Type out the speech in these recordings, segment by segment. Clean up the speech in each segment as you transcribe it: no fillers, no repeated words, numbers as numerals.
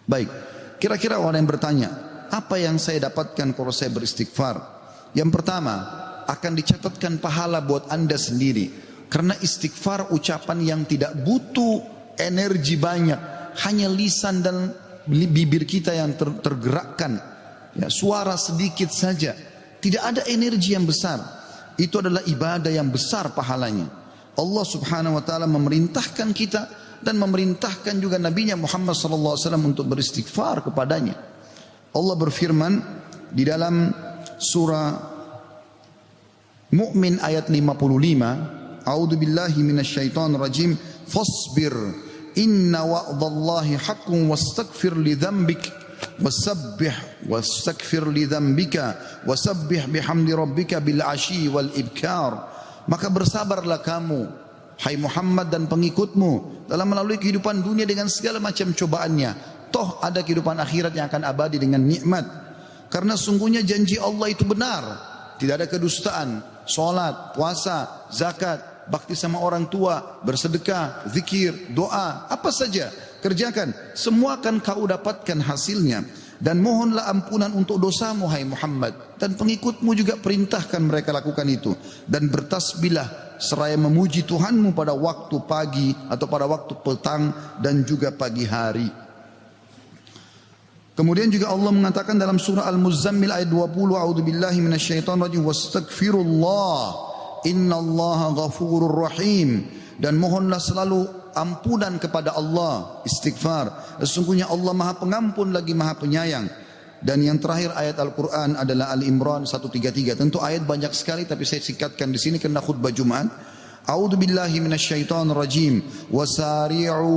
Baik, kira-kira orang yang bertanya, apa yang saya dapatkan kalau saya beristighfar? Yang pertama, akan dicatatkan pahala buat Anda sendiri. Karena istighfar ucapan yang tidak butuh energi banyak, hanya lisan dan bibir kita yang tergerakkan, ya, suara sedikit saja, tidak ada energi yang besar. Itu adalah ibadah yang besar pahalanya. Allah subhanahu wa ta'ala memerintahkan kita dan memerintahkan juga Nabinya Muhammad sallallahu alaihi wasallam untuk beristighfar kepadanya. Allah berfirman di dalam surah Mu'min ayat 55, A'udzu billahi minasyaitonir rajim, fasbir inna wa'dallahi haqqun wastaghfir li dzambik wastaghfir li dzambika wasabbih bihamdi rabbika bil asyi wal ibkar. Maka bersabarlah kamu, hai Muhammad dan pengikutmu, dalam melalui kehidupan dunia dengan segala macam cobaannya. Toh ada kehidupan akhirat yang akan abadi dengan nikmat. Karena sungguhnya janji Allah itu benar. Tidak ada kedustaan. Salat, puasa, zakat, bakti sama orang tua, bersedekah, zikir, doa, apa saja kerjakan, semua akan kau dapatkan hasilnya. Dan mohonlah ampunan untuk dosamu hai Muhammad, dan pengikutmu juga perintahkan mereka lakukan itu. Dan bertasbihlah seraya memuji Tuhanmu pada waktu pagi atau pada waktu petang dan juga pagi hari. Kemudian juga Allah mengatakan dalam surah Al-Muzammil ayat 20, a'udzubillahi minasyaitonir rajim, wastaghfirullah innallaha ghafurur rahim. Dan mohonlah selalu ampunan kepada Allah, istighfar. Sesungguhnya Allah Maha Pengampun lagi Maha Penyayang. Dan yang terakhir ayat Al-Qur'an adalah Al-Imran 133. Tentu ayat banyak sekali tapi saya singkatkan di sini karena khutbah Jumat. A'udzu billahi minasyaitonir rajim. Wasari'u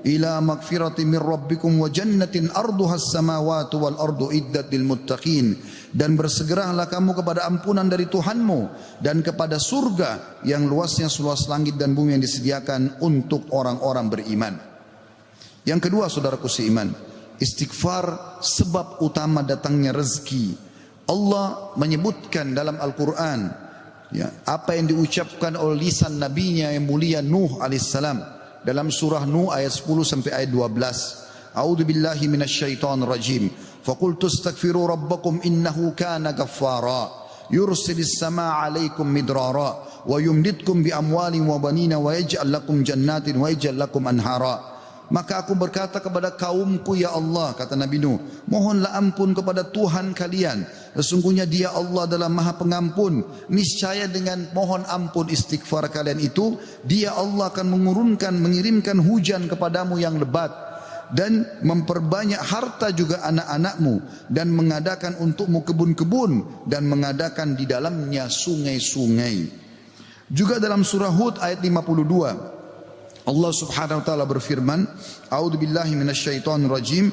ila magfiratin min rabbikum wa jannatin arduhas samawati wal ardu iddat lil muttaqin. Dan bersegeralah kamu kepada ampunan dari Tuhanmu dan kepada surga yang luasnya seluas langit dan bumi yang disediakan untuk orang-orang beriman. Yang kedua, saudaraku seiman, istighfar sebab utama datangnya rezeki. Allah menyebutkan dalam Al-Quran, ya, apa yang diucapkan oleh lisan nabinya yang mulia Nuh alaihissalam dalam surah Nuh ayat 10 sampai ayat 12. A'udzu billahi minasyaitonir rajim. Faqultu astaghfiru rabbakum innahu kana ghaffara yursilis samaa 'alaikum midrara wa yumditkum bi amwalin wa banina wa yaj'al lakum jannatin wa yaj'al lakum anhara. Maka aku berkata kepada kaumku, ya Allah, kata Nabi Nuh, mohonlah ampun kepada Tuhan kalian. Sesungguhnya Dia Allah adalah Maha Pengampun. Niscaya dengan mohon ampun istighfar kalian itu, Dia Allah akan mengirimkan hujan kepadamu yang lebat dan memperbanyak harta juga anak-anakmu dan mengadakan untukmu kebun-kebun dan mengadakan di dalamnya sungai-sungai. Juga dalam surah Hud ayat 52 Allah subhanahu wa ta'ala berfirman, A'udzu billahi minasyaitonir rajim,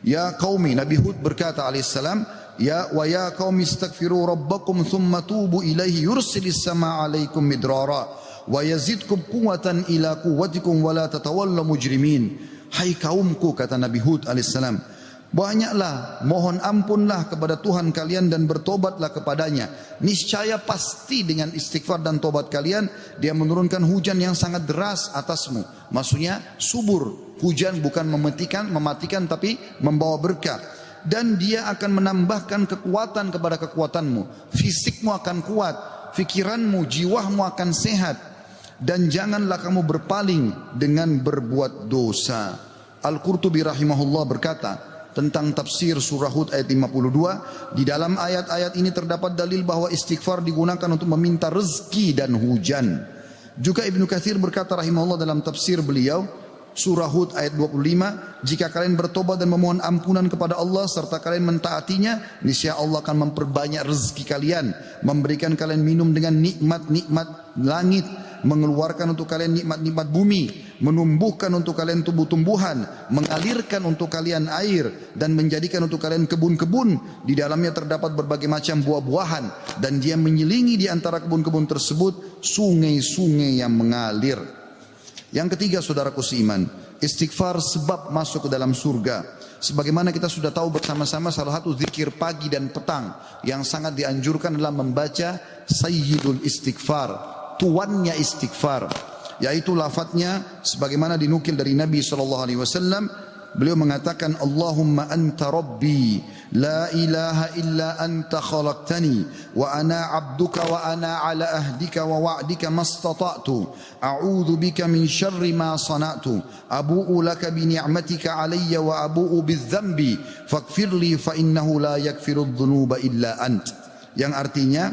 ya qaumi, Nabi Hud berkata alaihissalam, ya qaumi istaghfiru rabbakum thumma tubu ilaihi yursilis samaa 'alaikum midrara wa yazidkum quwwatan ila quwwatikum wa la tatawallaw mujrimin. Hai kaumku, kata Nabi Hud alaihissalam, banyaklah mohon ampunlah kepada Tuhan kalian dan bertobatlah kepadanya. Niscaya pasti dengan istighfar dan tobat kalian Dia menurunkan hujan yang sangat deras atasmu. Maksudnya subur, hujan bukan mematikan tapi membawa berkah. Dan Dia akan menambahkan kekuatan kepada kekuatanmu. Fisikmu akan kuat, fikiranmu, jiwamu akan sehat. Dan janganlah kamu berpaling dengan berbuat dosa. Al-Qurtubi rahimahullah berkata tentang tafsir surah Hud ayat 52, di dalam ayat-ayat ini terdapat dalil bahwa istighfar digunakan untuk meminta rezeki dan hujan. Juga Ibnu Katsir berkata rahimahullah dalam tafsir beliau surah Hud ayat 25, jika kalian bertobat dan memohon ampunan kepada Allah serta kalian mentaatinya, niscaya Allah akan memperbanyak rezeki kalian, memberikan kalian minum dengan nikmat-nikmat langit, mengeluarkan untuk kalian nikmat-nikmat bumi, menumbuhkan untuk kalian tumbuh-tumbuhan, mengalirkan untuk kalian air, dan menjadikan untuk kalian kebun-kebun. Di dalamnya terdapat berbagai macam buah-buahan, dan Dia menyelingi di antara kebun-kebun tersebut sungai-sungai yang mengalir. Yang ketiga, saudaraku seiman, istighfar sebab masuk ke dalam surga. Sebagaimana kita sudah tahu bersama-sama, salah satu zikir pagi dan petang yang sangat dianjurkan adalah membaca Sayyidul Istighfar, tuannya istighfar, yaitu lafadznya sebagaimana dinukil dari Nabi SAW, beliau mengatakan, Allahumma anta rabbi, la ilaha illa anta khalaqtani, wa ana abduka wa ana ala ahdika wa wa'dika mastata'tu, a'udhu bika min syarri ma sana'tu, abu'u laka bi ni'matika alayya wa abu'u bidzambi, faghfirli fa innahu la yakfiru dhunuba illa ant. Yang artinya,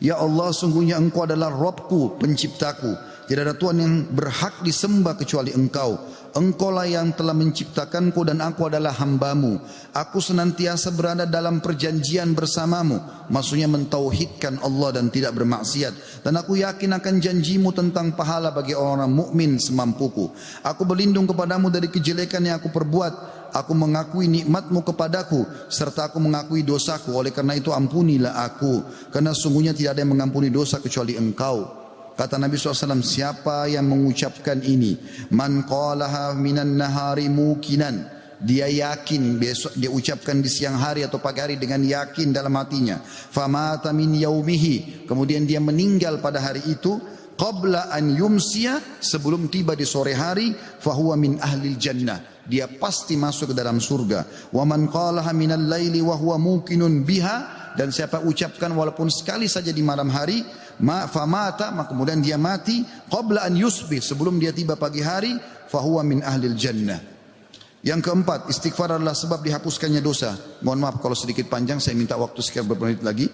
ya Allah, sungguhnya Engkau adalah Rabbku, penciptaku. Tidak ada Tuhan yang berhak disembah kecuali Engkau. Engkaulah yang telah menciptakanku dan aku adalah hambamu. Aku senantiasa berada dalam perjanjian bersamamu. Maksudnya mentauhidkan Allah dan tidak bermaksiat. Dan aku yakin akan janjimu tentang pahala bagi orang mukmin semampuku. Aku berlindung kepadamu dari kejelekan yang aku perbuat. Aku mengakui nikmatmu kepadaku serta aku mengakui dosaku. Oleh karena itu ampunilah aku. Karena sungguhnya tidak ada yang mengampuni dosa kecuali Engkau. Kata Nabi SAW, siapa yang mengucapkan ini, man qalaha minan nahari mukinan, dia yakin, besok dia ucapkan di siang hari atau pagi hari dengan yakin dalam hatinya, famata min yaumihi, kemudian dia meninggal pada hari itu, qabla an yumsiya, sebelum tiba di sore hari, fahuwa min ahlil jannah, dia pasti masuk ke dalam surga. Wa man qalaha minal laili wa huwa muqinun biha, dan siapa ucapkan walaupun sekali saja di malam hari, famata, maka kemudian dia mati, qabla an yusbih, sebelum dia tiba pagi hari, fahuwa min ahlil jannah. Yang keempat, istighfar adalah sebab dihapuskannya dosa. Mohon maaf kalau sedikit panjang, saya minta waktu sekian beberapa menit lagi.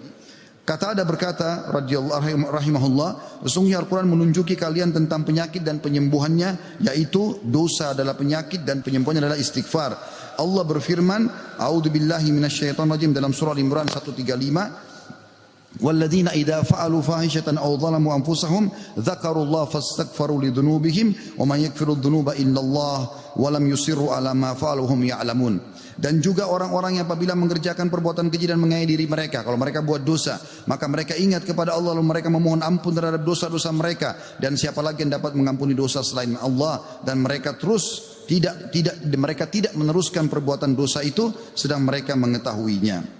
Kata ada berkata radhiyallahu rahimahullah, sesungguhnya Al-Quran menunjuki kalian tentang penyakit dan penyembuhannya, yaitu dosa adalah penyakit dan penyembuhannya adalah istighfar. Allah berfirman, a'udzubillahi minasyaitonirrajim, dalam surah Al-Imran 135, walladzina idza fa'alu fahishatan aw zalamu anfusahum dzakarullaha fastaghfaru lidzunubihim wa man yaghfiru dzunuba illallah wa lam yusirru ala ma fa'alu hum ya'lamun. Dan juga orang-orang yang apabila mengerjakan perbuatan keji dan menganiaya diri mereka, kalau mereka buat dosa, maka mereka ingat kepada Allah lalu mereka memohon ampun terhadap dosa-dosa mereka, dan siapa lagi yang dapat mengampuni dosa selain Allah, dan mereka terus mereka tidak meneruskan perbuatan dosa itu sedang mereka mengetahuinya.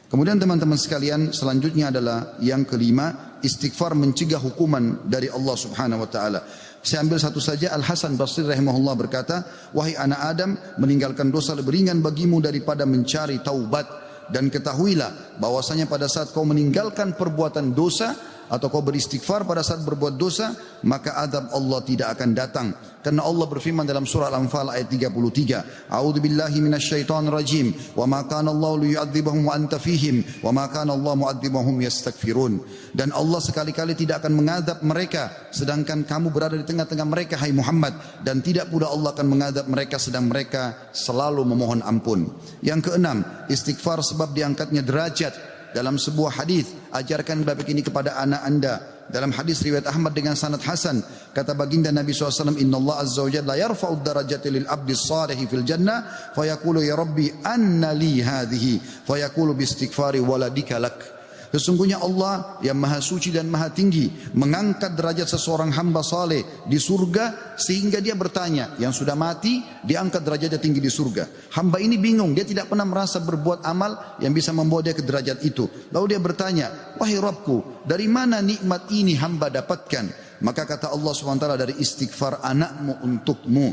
Kemudian teman-teman sekalian, selanjutnya adalah yang kelima, istighfar mencegah hukuman dari Allah Subhanahu wa taala. Saya ambil satu saja. Al Hasan Basri rahimahullah berkata, wahai anak Adam, meninggalkan dosa lebih ringan bagimu daripada mencari taubat, dan ketahuilah bahwasanya pada saat kau meninggalkan perbuatan dosa atau kau beristighfar pada saat berbuat dosa, maka azab Allah tidak akan datang. Karena Allah berfirman dalam surah Al-Anfal ayat 33, a'udzubillahi minasyaitonir rajim, wa ma kana Allah liyu'adzibahum wa anta fihim, wa ma kana Allah mu'adzibahum yastaghfirun. Dan Allah sekali-kali tidak akan mengadab mereka sedangkan kamu berada di tengah-tengah mereka, hai Muhammad, dan tidak pula Allah akan mengadab mereka sedang mereka selalu memohon ampun. Yang keenam, istighfar sebab diangkatnya derajat. Dalam sebuah hadis, ajarkan bab ini kepada anak anda. Dalam hadis riwayat Ahmad dengan sanad hasan, kata baginda Nabi SAW, Inna Allah Azza wa Jalla yarfa'ud darajati lil abdi salihi fil jannah, fayaqulu ya Rabbi anna li hadhihi, fayaqulu bi istighfari waladika lak. Sesungguhnya Allah yang maha suci dan maha tinggi mengangkat derajat seseorang hamba saleh di surga sehingga dia bertanya, yang sudah mati diangkat derajatnya tinggi di surga. Hamba ini bingung, dia tidak pernah merasa berbuat amal yang bisa membawa dia ke derajat itu. Lalu dia bertanya, wahai Rabbku, dari mana nikmat ini hamba dapatkan? Maka kata Allah SWT, dari istighfar anakmu untukmu.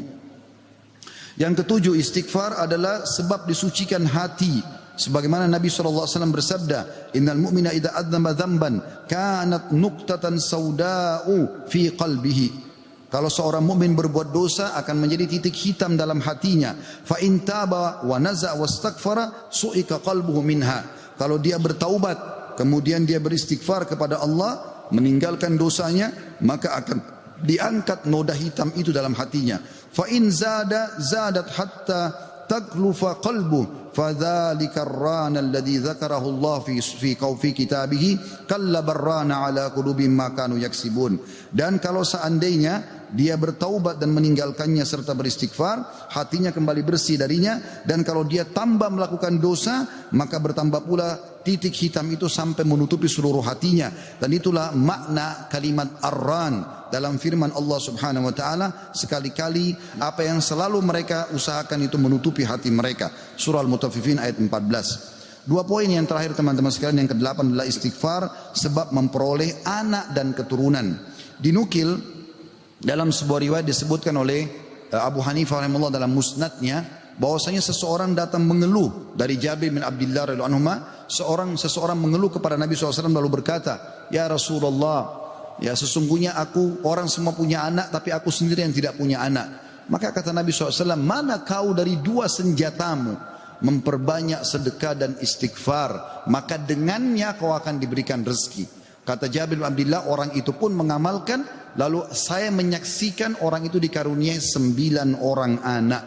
Yang ketujuh, istighfar adalah sebab disucikan hati. Sebagaimana Nabi SAW bersabda, innal mu'mina idza adzama dzamban kanat nuqtatan sauda'u fi qalbihi. Kalau seorang mukmin berbuat dosa akan menjadi titik hitam dalam hatinya. Fa in taba wa naza wastaghfara su'ika qalbuhu minha. Kalau dia bertaubat kemudian dia beristighfar kepada Allah, meninggalkan dosanya, maka akan diangkat noda hitam itu dalam hatinya. Fa in zadat hatta taglufa qalbu fadzalika ar-rana alladhi dzakarahu Allah fi kitabihi kalla barrana ala qulubihim ma kanu yaksibun. Dan kalau seandainya dia bertaubat dan meninggalkannya serta beristighfar, hatinya kembali bersih darinya, dan kalau dia tambah melakukan dosa, maka bertambah pula titik hitam itu sampai menutupi seluruh hatinya. Dan itulah makna kalimat ar-ran dalam firman Allah Subhanahu wa taala, sekali-kali apa yang selalu mereka usahakan itu menutupi hati mereka. Surah Al-Mutaffifin ayat 14. Dua poin yang terakhir teman-teman sekalian, yang ke-8 adalah istighfar sebab memperoleh anak dan keturunan. Dinukil dalam sebuah riwayat disebutkan oleh Abu Hanifah rahimahullah dalam musnadnya, bahwasanya seseorang datang mengeluh dari Jabir bin Abdullah radhiyallahu anhu, seseorang mengeluh kepada Nabi SAW lalu berkata, ya Rasulullah, ya sesungguhnya orang semua punya anak tapi aku sendiri yang tidak punya anak. Maka kata Nabi SAW, mana kau dari dua senjatamu, memperbanyak sedekah dan istighfar, maka dengannya kau akan diberikan rezeki. Kata Jabir bin Abdullah, orang itu pun mengamalkan, lalu saya menyaksikan orang itu dikaruniai 9 orang anak,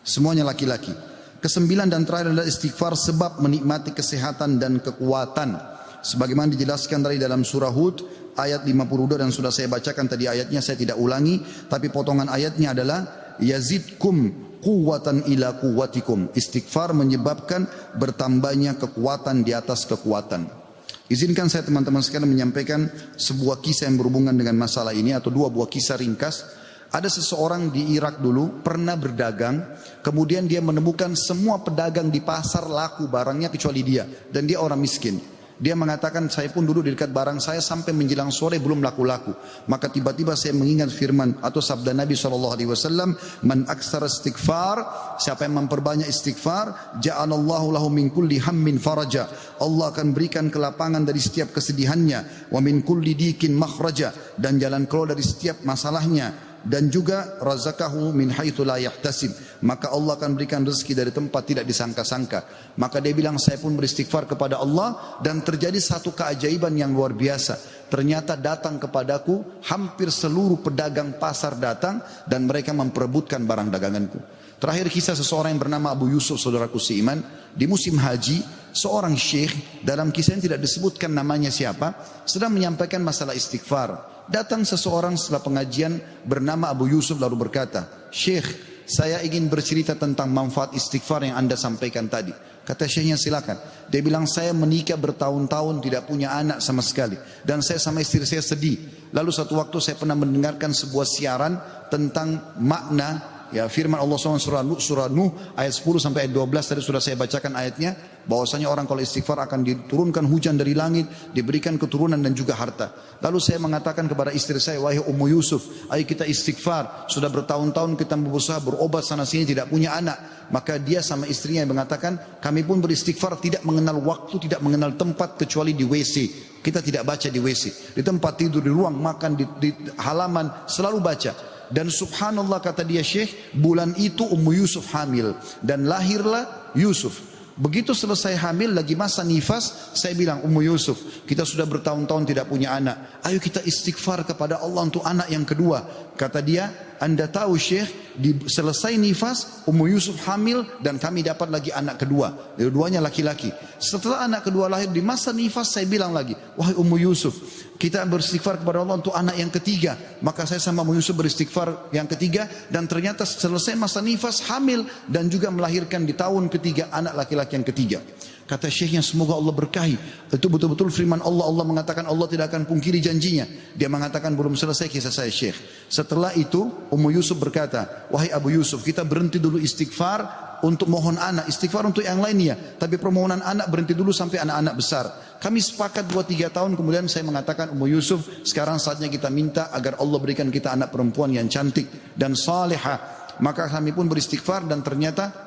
semuanya laki-laki. Kesembilan dan terakhir adalah istighfar sebab menikmati kesehatan dan kekuatan, sebagaimana dijelaskan dari dalam surah Hud ayat 52, dan sudah saya bacakan tadi ayatnya, saya tidak ulangi, tapi potongan ayatnya adalah yazidkum quwwatan ila quwwatikum. Istighfar menyebabkan bertambahnya kekuatan di atas kekuatan. Izinkan saya teman-teman sekalian menyampaikan sebuah kisah yang berhubungan dengan masalah ini, atau dua buah kisah ringkas. Ada seseorang di Irak dulu pernah berdagang, kemudian dia menemukan semua pedagang di pasar laku barangnya kecuali dia, dan dia orang miskin. Dia mengatakan, saya pun duduk di dekat barang saya sampai menjelang sore belum laku-laku. Maka tiba-tiba saya mengingat firman atau sabda Nabi SAW, man aksara istighfar, siapa yang memperbanyak istighfar, ja'alallahu lahu min kulli hammin faraja, Allah akan berikan kelapangan dari setiap kesedihannya, wa min kulli dikin makhraja, dan jalan keluar dari setiap masalahnya, dan juga razaqahu min haitsu la yahtasib, maka Allah akan berikan rezeki dari tempat tidak disangka-sangka. Maka dia bilang, saya pun beristighfar kepada Allah, dan terjadi satu keajaiban yang luar biasa. Ternyata datang kepadaku hampir seluruh pedagang pasar datang, dan mereka memperebutkan barang daganganku. Terakhir kisah seseorang yang bernama Abu Yusuf, saudaraku seiman, di musim haji, seorang syekh, dalam kisah yang tidak disebutkan namanya siapa, sedang menyampaikan masalah istighfar. Datang seseorang setelah pengajian bernama Abu Yusuf lalu berkata, Syekh, saya ingin bercerita tentang manfaat istighfar yang anda sampaikan tadi. Kata syekhnya, silakan. Dia bilang, saya menikah bertahun-tahun tidak punya anak sama sekali, dan saya sama istri saya sedih. Lalu satu waktu saya pernah mendengarkan sebuah siaran tentang makna, ya, firman Allah SWT surah Nuh ayat 10 sampai ayat 12 tadi sudah saya bacakan ayatnya, bahwasanya orang kalau istighfar akan diturunkan hujan dari langit, diberikan keturunan dan juga harta. Lalu saya mengatakan kepada istri saya, wahai Ummu Yusuf, ayo kita istighfar, sudah bertahun-tahun kita berusaha berobat sana sini tidak punya anak. Maka dia sama istrinya yang mengatakan, kami pun beristighfar tidak mengenal waktu, tidak mengenal tempat kecuali di WC. Kita tidak baca di WC, di tempat tidur, di ruang makan, di halaman selalu baca. Dan subhanallah, kata dia, Syekh, bulan itu Ummu Yusuf hamil dan lahirlah Yusuf. Begitu selesai hamil, lagi masa nifas, saya bilang, Ummu Yusuf, kita sudah bertahun-tahun tidak punya anak, ayo kita istighfar kepada Allah untuk anak yang kedua. Kata dia, anda tahu Syekh, selesai nifas Ummu Yusuf hamil dan kami dapat lagi anak kedua, dua-duanya laki-laki. Setelah anak kedua lahir, di masa nifas saya bilang lagi, wahai Ummu Yusuf, kita beristighfar kepada Allah untuk anak yang ketiga. Maka saya sama Ummu Yusuf beristighfar yang ketiga, dan ternyata selesai masa nifas hamil dan juga melahirkan di tahun ketiga anak laki-laki yang ketiga. Kata syekhnya, semoga Allah berkahi. Itu betul-betul firman Allah. Allah mengatakan Allah tidak akan pungkiri janjinya. Dia mengatakan, belum selesai kisah saya Syekh. Setelah itu Ummu Yusuf berkata, wahai Abu Yusuf, kita berhenti dulu istighfar untuk mohon anak, istighfar untuk yang lainnya, tapi permohonan anak berhenti dulu sampai anak-anak besar. Kami sepakat 2-3 tahun kemudian saya mengatakan, Ummu Yusuf, sekarang saatnya kita minta agar Allah berikan kita anak perempuan yang cantik dan salihah. Maka kami pun beristighfar, dan ternyata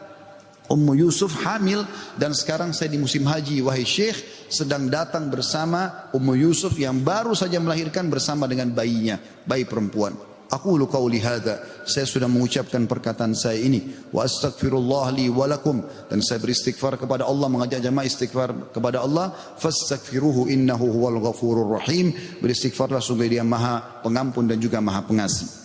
Ummu Yusuf hamil, dan sekarang saya di musim haji, wahai Syekh, sedang datang bersama Ummu Yusuf yang baru saja melahirkan bersama dengan bayinya, bayi perempuan. Aqulu qauli hadza, saya sudah mengucapkan perkataan saya ini, wa astaghfirullah li wa lakum, dan saya beristighfar kepada Allah, mengajak jamaah istighfar kepada Allah, fastaghfiruhu innahu huwal ghafurur rahim, beristighfarlah sungguh Dia Maha Pengampun dan juga Maha Pengasih.